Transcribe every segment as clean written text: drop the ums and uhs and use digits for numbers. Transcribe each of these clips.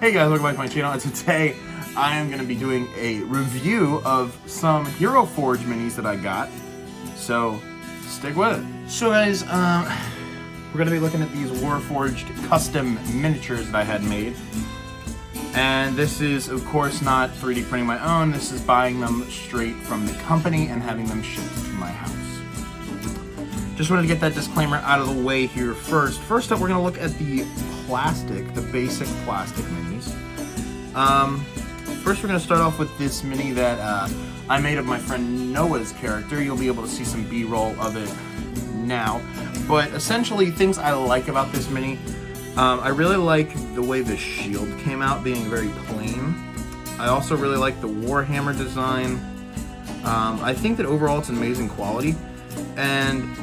Hey guys, welcome back to my channel, and today I am going to be doing a review of some Hero Forge minis that I got, so stick with it. So guys, we're going to be looking at these Warforged custom miniatures that I had made, and this is of course not 3D printing my own. This is buying them straight from the company and having them shipped to my house. Just wanted to get that disclaimer out of the way here first. First up, we're going to look at the basic plastic minis. First we're going to start off with this mini that I made of my friend Noah's character. You'll be able to see some B-roll of it now. But essentially, things I like about this mini, I really like the way the shield came out being very plain. I also really like the Warhammer design. I think that overall it's an amazing quality. And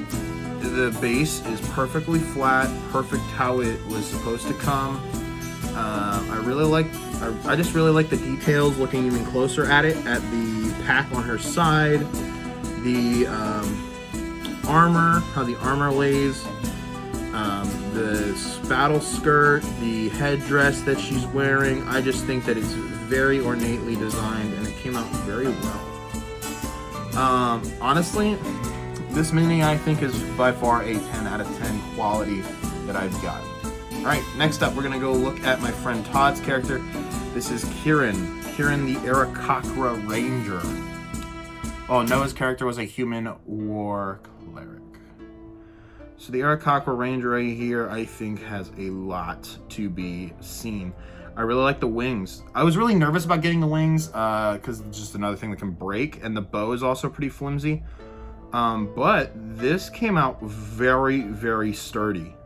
the base is perfectly flat, perfect how it was supposed to come. I just really like the details, looking even closer at it, at the pack on her side, the armor, how the armor lays, the battle skirt, the headdress that she's wearing. I just think that it's very ornately designed and it came out very well. Honestly, this mini I think is by far a 10 out of 10 quality that I've got. Alright, next up we're going to go look at my friend Todd's character. This is Kieran the Aarakocra Ranger. Oh, Noah's character was a human war cleric. So the Aarakocra Ranger right here I think has a lot to be seen. I really like the wings. I was really nervous about getting the wings because it's just another thing that can break, and the bow is also pretty flimsy. But this came out very, very sturdy.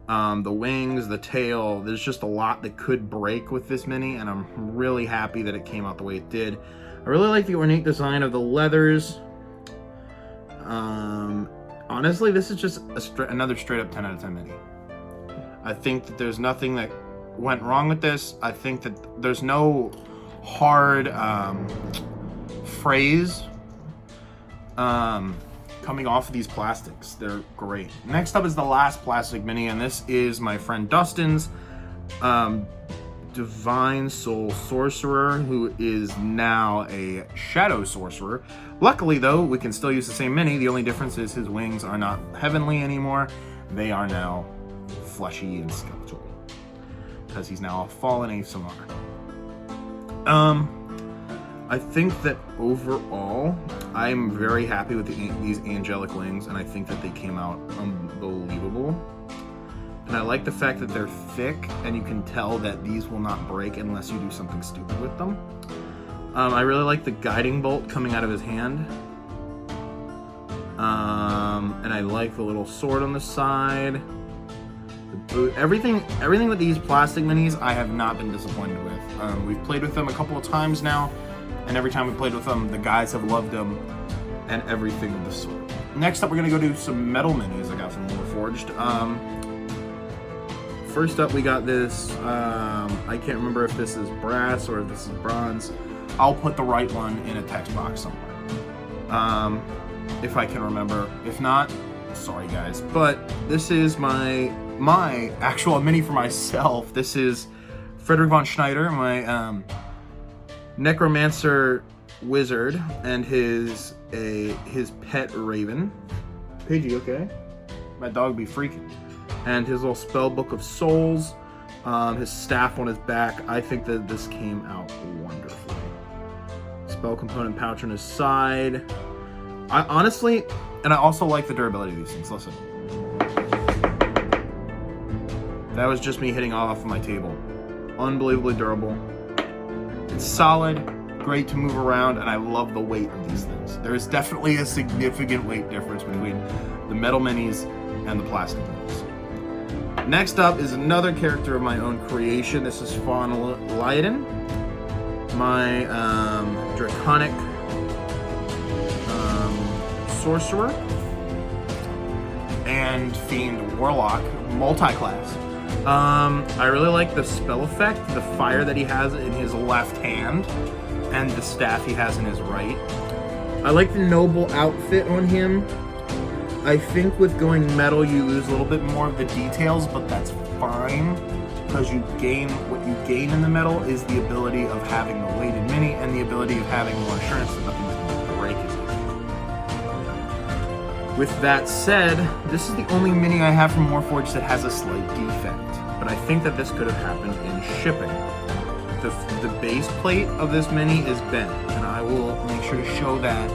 The wings, the tail, there's just a lot that could break with this mini, and I'm really happy that it came out the way it did. I really like the ornate design of the leathers. Honestly, this is just another straight up 10 out of 10 mini. I think that there's nothing that went wrong with this. I think that there's no hard phrase coming off of these plastics. They're great. Next up is the last plastic mini, and this is my friend Dustin's Divine Soul Sorcerer, who is now a Shadow Sorcerer. Luckily though, we can still use the same mini. The only difference is his wings are not heavenly anymore. They are now fleshy and skeletal, because he's now a fallen ASMR. I think that overall, I'm very happy with these angelic wings, and I think that they came out unbelievable. And I like the fact that they're thick, and you can tell that these will not break unless you do something stupid with them. I really like the guiding bolt coming out of his hand. And I like the little sword on the side. The boot, everything with these plastic minis, I have not been disappointed with. We've played with them a couple of times now, and every time we played with them, the guys have loved them, and everything of the sort. Next up, we're going to go do some metal minis I got from Warforged. First up, we got this, I can't remember if this is brass or if this is bronze. I'll put the right one in a text box somewhere, if I can remember. If not, sorry guys. But this is my actual mini for myself. This is Frederick von Schneider, my necromancer wizard, and his pet raven. Pidgey, okay? My dog be freaking. And his little spell book of souls, his staff on his back. I think that this came out wonderfully. Spell component pouch on his side. I honestly, and I also like the durability of these things. Listen. That was just me hitting off my table. Unbelievably durable. It's solid, great to move around, and I love the weight of these things. There is definitely a significant weight difference between the metal minis and the plastic minis. Next up is another character of my own creation. This is Fawn Lyden, my draconic sorcerer and fiend warlock multi-class. I really like the spell effect, the fire that he has in his left hand, and the staff he has in his right. I like the noble outfit on him. I think with going metal, you lose a little bit more of the details, but that's fine. because what you gain in the metal is the ability of having the weighted mini and the ability of having more assurance that nothing's going to break as easy. With that said, this is the only mini I have from Warforged that has a slight defect, but I think that this could have happened in shipping. The base plate of this mini is bent, and I will make sure to show that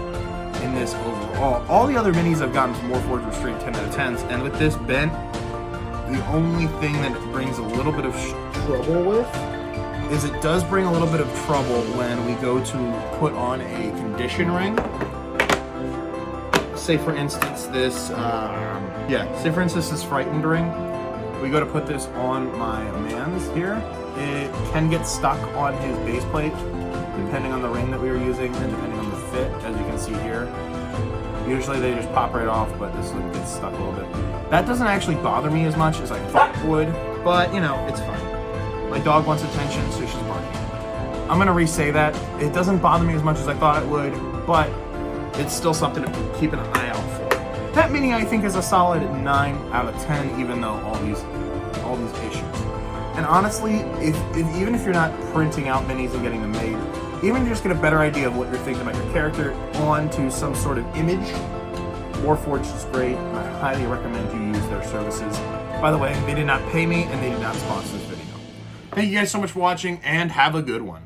in this overall. All the other minis I've gotten from Warforged were straight 10 out of 10s, and with this bent, the only thing that it brings a little bit of trouble with is it does bring a little bit of trouble when we go to put on a condition ring. Say for instance this frightened ring. We go to put this on my man's here. It can get stuck on his base plate, depending on the ring that we were using and depending on the fit, as you can see here. Usually they just pop right off, but this one gets stuck a little bit. That doesn't actually bother me as much as I thought it would, but you know, it's fine. My dog wants attention, so she's barking. I'm gonna re-say that. It doesn't bother me as much as I thought it would, but it's still something to keep an eye out for. That mini I think is a solid 9 out of 10, even though all these issues. And honestly, even if you're not printing out minis and getting them made, even to just get a better idea of what you're thinking about your character onto some sort of image, Warforged is great, and I highly recommend you use their services. By the way, they did not pay me, and they did not sponsor this video. Thank you guys so much for watching, and have a good one.